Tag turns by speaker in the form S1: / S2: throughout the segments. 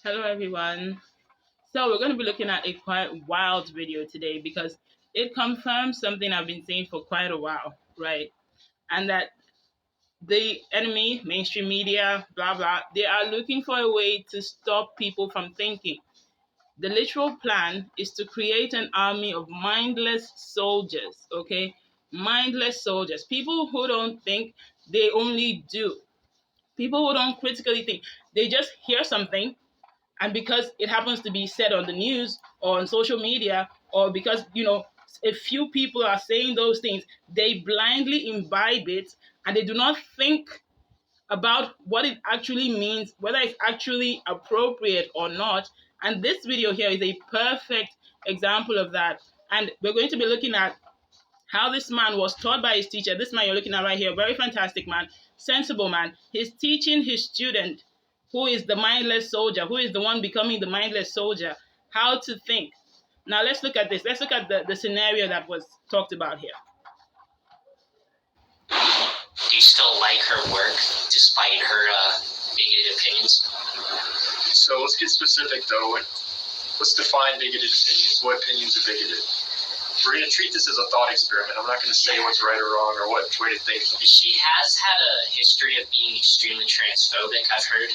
S1: Hello, everyone. So, we're going to be looking at a quite wild video today because it confirms something I've been saying for quite a while, right? And that the enemy, mainstream media, blah, blah, they are looking for a way to stop people from thinking. The literal plan is to create an army of mindless soldiers, okay? Mindless soldiers. People who don't think, they only do. People who don't critically think, they just hear something, and because it happens to be said on the news or on social media, or because a few people are saying those things, they blindly imbibe it, and they do not think about what it actually means, whether it's actually appropriate or not. And this video here is a perfect example of that. And we're going to be looking at how this man was taught by his teacher. This man you're looking at right here, very fantastic man, sensible man. He's teaching his student, who is the mindless soldier, who is the one becoming the mindless soldier, how to think. Now let's look at this. Let's look at the scenario that was talked about here.
S2: Do you still like her work despite her bigoted opinions?
S3: So let's get specific though. Let's define bigoted opinions. What opinions are bigoted? We're going to treat this as a thought experiment. I'm not going to say what's right or wrong or what way to think.
S2: She has had a history of being extremely transphobic, I've heard.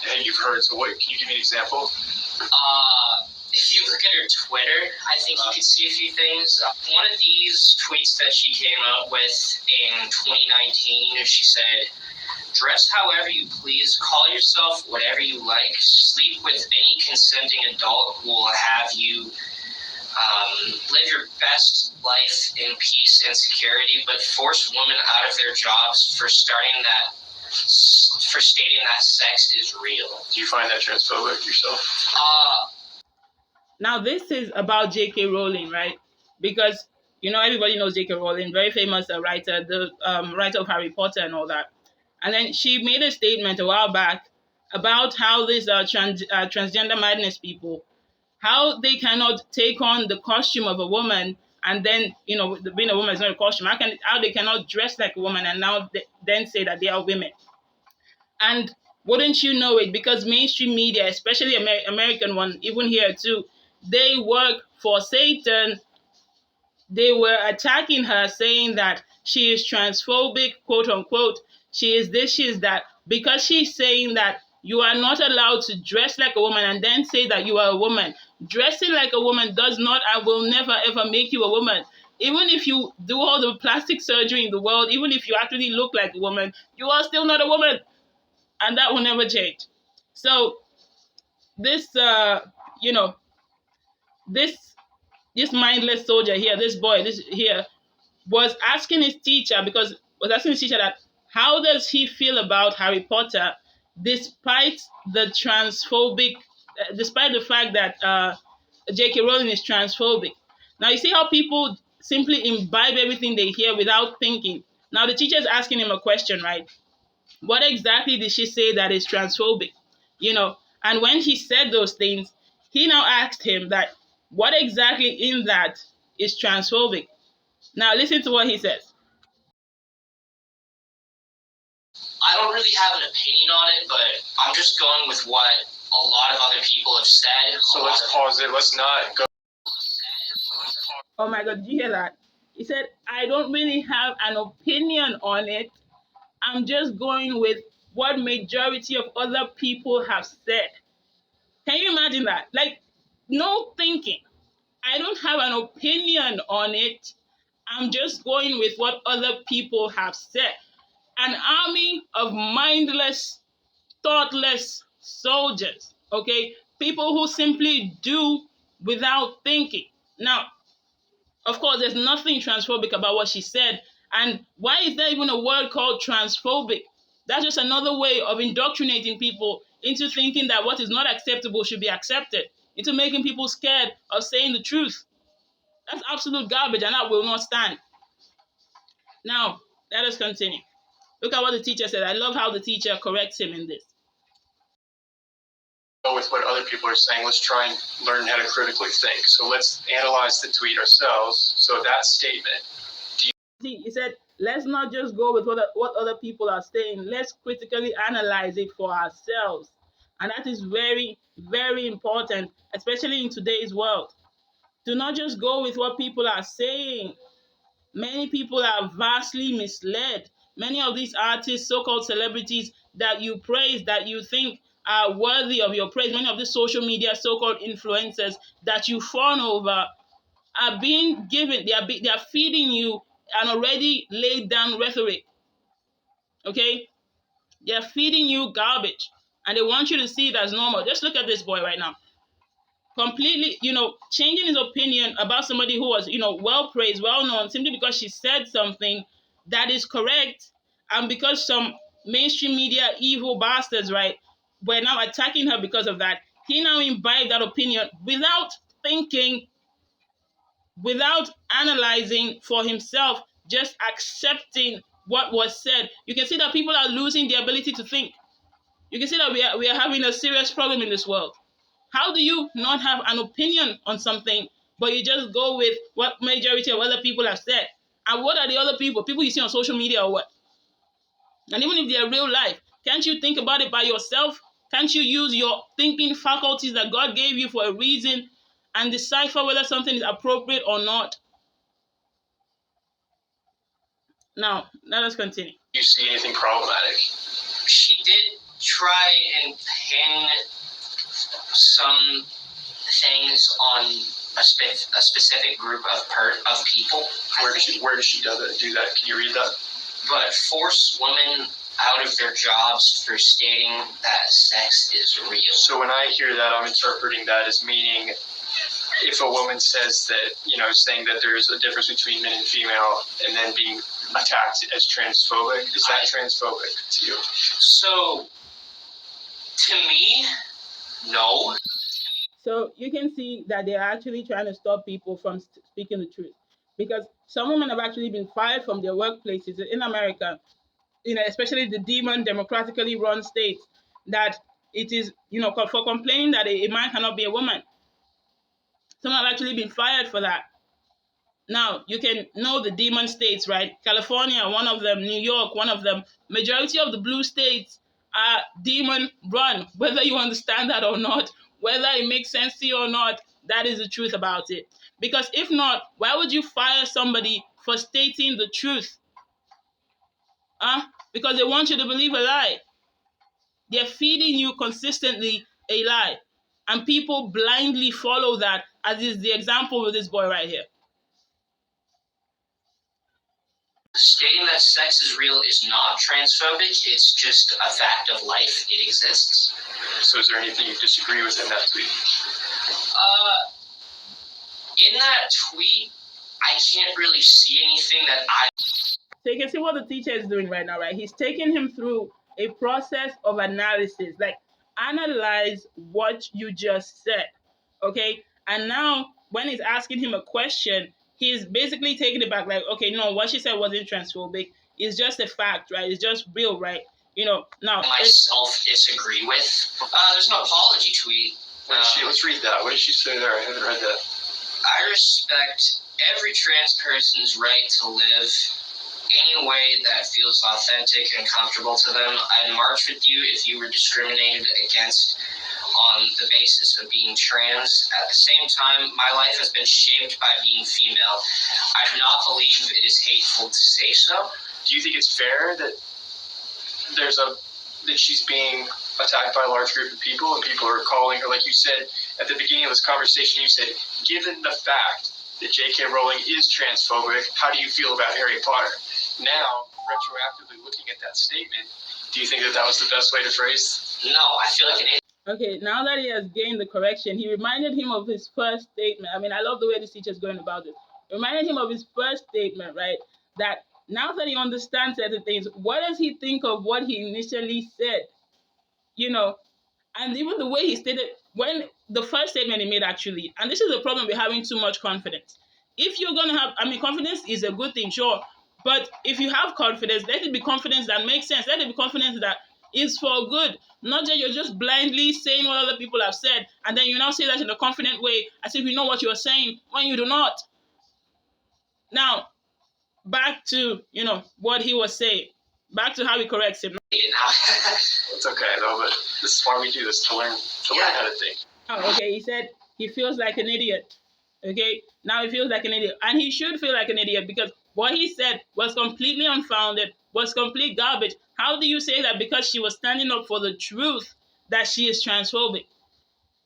S3: Hey, you've heard. So what? Can you give me an example?
S2: If you look at her Twitter, I think you could see a few things. One of these tweets that she came up with in 2019, she said, "Dress however you please, call yourself whatever you like, sleep with any consenting adult who will have you live your best life in peace and security, but force women out of their jobs for stating that sex is real."
S3: Do you find that transphobic yourself?
S1: Now this is about J.K. Rowling, right? Because everybody knows J.K. Rowling, very famous writer, the writer of Harry Potter and all that. And then she made a statement a while back about how these transgender madness people, how they cannot take on the costume of a woman, and then being a woman is not a costume. How they cannot dress like a woman and now then say that they are women. And wouldn't you know it, because mainstream media, especially American one, even here too, they work for Satan. They were attacking her, saying that she is transphobic, quote unquote. She is this, she is that, because she's saying that you are not allowed to dress like a woman and then say that you are a woman. Dressing like a woman does not and will never ever make you a woman. Even if you do all the plastic surgery in the world, even if you actually look like a woman, you are still not a woman. And that will never change. So this, this mindless soldier here, this boy, this here, was asking his teacher, that how does he feel about Harry Potter, despite the despite the fact that J.K. Rowling is transphobic. Now you see how people simply imbibe everything they hear without thinking. Now the teacher is asking him a question, right? What exactly did she say that is transphobic? And when he said those things, he now asked him that what exactly in that is transphobic. Now listen to what he says.
S2: I don't really have an opinion on it, but I'm just going with what a lot of other people have said.
S3: So let's pause it. Let's not go.
S1: Oh my God, did you hear that? He said, I don't really have an opinion on it. I'm just going with what majority of other people have said. Can you imagine that? Like, no thinking. I don't have an opinion on it. I'm just going with what other people have said. An army of mindless, thoughtless soldiers, okay? People who simply do without thinking. Now, of course, there's nothing transphobic about what she said. And why is there even a word called transphobic? That's just another way of indoctrinating people into thinking that what is not acceptable should be accepted, into making people scared of saying the truth. That's absolute garbage, and that will not stand. Now, let us continue. Look at what the teacher said. I love how the teacher corrects him in this.
S3: Go with what other people are saying. Let's try and learn how to critically think. So let's analyze the tweet ourselves. So that statement.
S1: He said, let's not just go with what other people are saying. Let's critically analyze it for ourselves. And that is very, very important, especially in today's world. Do not just go with what people are saying. Many people are vastly misled. Many of these artists, so-called celebrities that you praise, that you think are worthy of your praise, many of these social media so-called influencers that you fawn over are being given, they are feeding you an already laid down rhetoric. Okay? They are feeding you garbage and they want you to see it as normal. Just look at this boy right now. Completely, changing his opinion about somebody who was, well praised, well known, simply because she said something that is correct, and because some mainstream media evil bastards, right, were now attacking her because of that. He now imbibed that opinion without thinking, without analyzing for himself, just accepting what was said. You can see that people are losing the ability to think. You can see that we are having a serious problem in this world. How do you not have an opinion on something, but you just go with what majority of other people have said? And what are the other people? People you see on social media or what? And even if they're real life, can't you think about it by yourself? Can't you use your thinking faculties that God gave you for a reason and decipher whether something is appropriate or not? Now, let us continue.
S3: Do you see anything problematic?
S2: She did try and pin some things on a specific group of people.
S3: Where does she do that? Can you read that?
S2: But force women out of their jobs for stating that sex is real.
S3: So when I hear that, I'm interpreting that as meaning if a woman says that, saying that there's a difference between men and female and then being attacked as transphobic, is that transphobic to you?
S2: So, to me, no.
S1: So you can see that they're actually trying to stop people from speaking the truth, because some women have actually been fired from their workplaces in America, especially the demon democratically run states, that it is, for complaining that a man cannot be a woman. Some have actually been fired for that. Now, you can know the demon states, right? California, one of them, New York, one of them. Majority of the blue states are demon run, whether you understand that or not, whether it makes sense to you or not, that is the truth about it. Because if not, why would you fire somebody for stating the truth? Because they want you to believe a lie. They're feeding you consistently a lie. And people blindly follow that, as is the example with this boy right here.
S2: Stating that sex is real is not transphobic. It's just a fact of life. It exists.
S3: So is there anything you disagree with in that tweet?
S2: In that tweet, I can't really see anything that I...
S1: So you can see what the teacher is doing right now, right? He's taking him through a process of analysis. Like, analyze what you just said, okay? And now, when he's asking him a question, he's basically taking it back, like, okay, no, what she said wasn't transphobic. It's just a fact, right? It's just real, right? Now...
S2: myself disagree with. There's an apology tweet.
S3: Let's read that. What did she say there? I haven't read that.
S2: I respect every trans person's right to live any way that feels authentic and comfortable to them. I'd march with you if you were discriminated against on the basis of being trans. At the same time, my life has been shaped by being female. I do not believe it is hateful to say so.
S3: Do you think it's fair that that she's being attacked by a large group of people and people are calling her, like you said at the beginning of this conversation, you said, given the fact that J.K. Rowling is transphobic, how do you feel about Harry Potter? Now, retroactively looking at that statement, do you think that was the best way to phrase?
S2: No, I feel like it is.
S1: Okay, now that he has gained the correction, he reminded him of his first statement. I mean, I love the way this teacher is going about it. Reminded him of his first statement, right? That now that he understands certain things, what does he think of what he initially said? And even the way he stated, when the first statement he made actually, and this is the problem with having too much confidence. If you're going to have, confidence is a good thing, sure. But if you have confidence, let it be confidence that makes sense. Let it be confidence that is for good. Not that you're just blindly saying what other people have said, and then you now say that in a confident way, as if you know what you're saying, when you do not. Now, back to, what he was saying. back to how he corrects him.
S3: It's okay though, but this is why we do this, to learn how to think.
S1: Oh, okay, he said he feels like an idiot. Okay, now he feels like an idiot, and he should feel like an idiot because what he said was completely unfounded, was complete garbage. How do you say that because she was standing up for the truth that she is transphobic?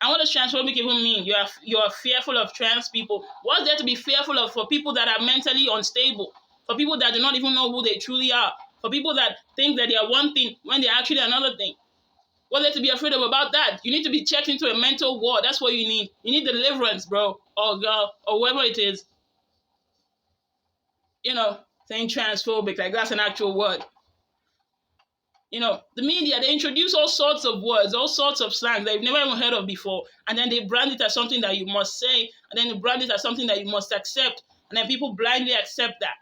S1: And what does transphobic even mean? You are fearful of trans people. What's there to be fearful of for people that are mentally unstable? For people that do not even know who they truly are? For people that think that they are one thing when they're actually another thing? What's there to be afraid of about that? You need to be checked into a mental ward. That's what you need. You need deliverance, bro, or girl, or whoever it is. Saying transphobic, like that's an actual word. The media, they introduce all sorts of words, all sorts of slang that you've never even heard of before. And then they brand it as something that you must say. And then they brand it as something that you must accept. And then people blindly accept that.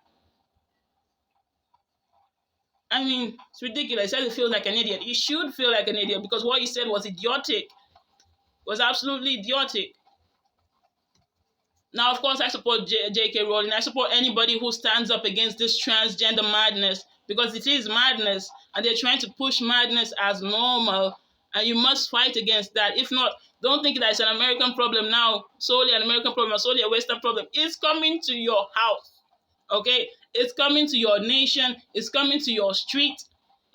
S1: I mean, it's ridiculous. He says he feels like an idiot. He should feel like an idiot because what he said was idiotic. Was absolutely idiotic. Now, of course, I support J.K. Rowling. I support anybody who stands up against this transgender madness because it is madness and they're trying to push madness as normal and you must fight against that. If not, don't think that it's an American problem now, solely an American problem, solely a Western problem. It's coming to your house, okay? It's coming to your nation. It's coming to your street.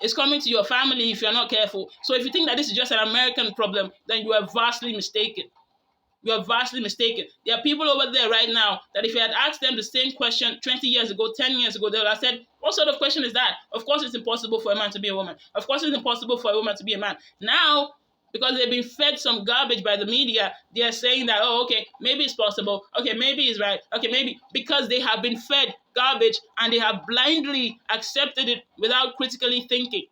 S1: It's coming to your family if you're not careful. So if you think that this is just an American problem, then you are vastly mistaken. You're vastly mistaken. There are people over there right now that if you had asked them the same question 20 years ago, 10 years ago, they would have said, what sort of question is that? Of course it's impossible for a man to be a woman. Of course it's impossible for a woman to be a man. Now, because they've been fed some garbage by the media, they are saying that, oh, okay, maybe it's possible. Okay, maybe it's right. Okay, maybe. Because they have been fed garbage and they have blindly accepted it without critically thinking.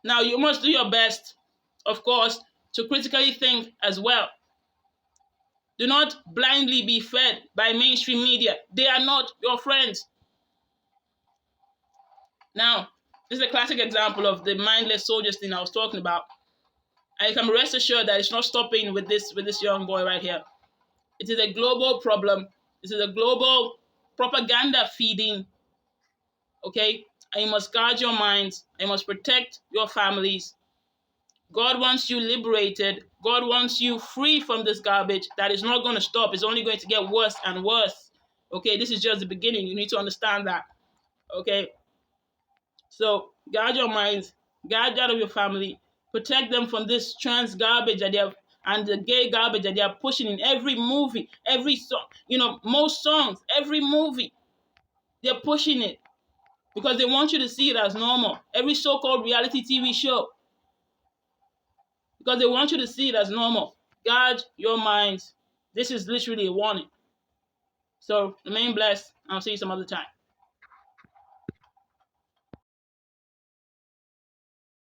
S1: Now, you must do your best, of course, to critically think as well. Do not blindly be fed by mainstream media. They are not your friends. Now, this is a classic example of the mindless soldiers thing I was talking about. And you can rest assured that it's not stopping with this young boy right here. It is a global problem. This is a global propaganda feeding, okay? And you must guard your minds. And you must protect your families. God wants you liberated. God wants you free from this garbage that is not going to stop. It's only going to get worse and worse. Okay, this is just the beginning. You need to understand that. Okay, so guard your minds, guard that of your family, protect them from this trans garbage that they have and the gay garbage that they are pushing in every movie, every song. Most songs, every movie, they're pushing it because they want you to see it as normal. Every so-called reality TV show. Because they want you to see it as normal. Guard your minds. This is literally a warning. So remain blessed. I'll see you some other time.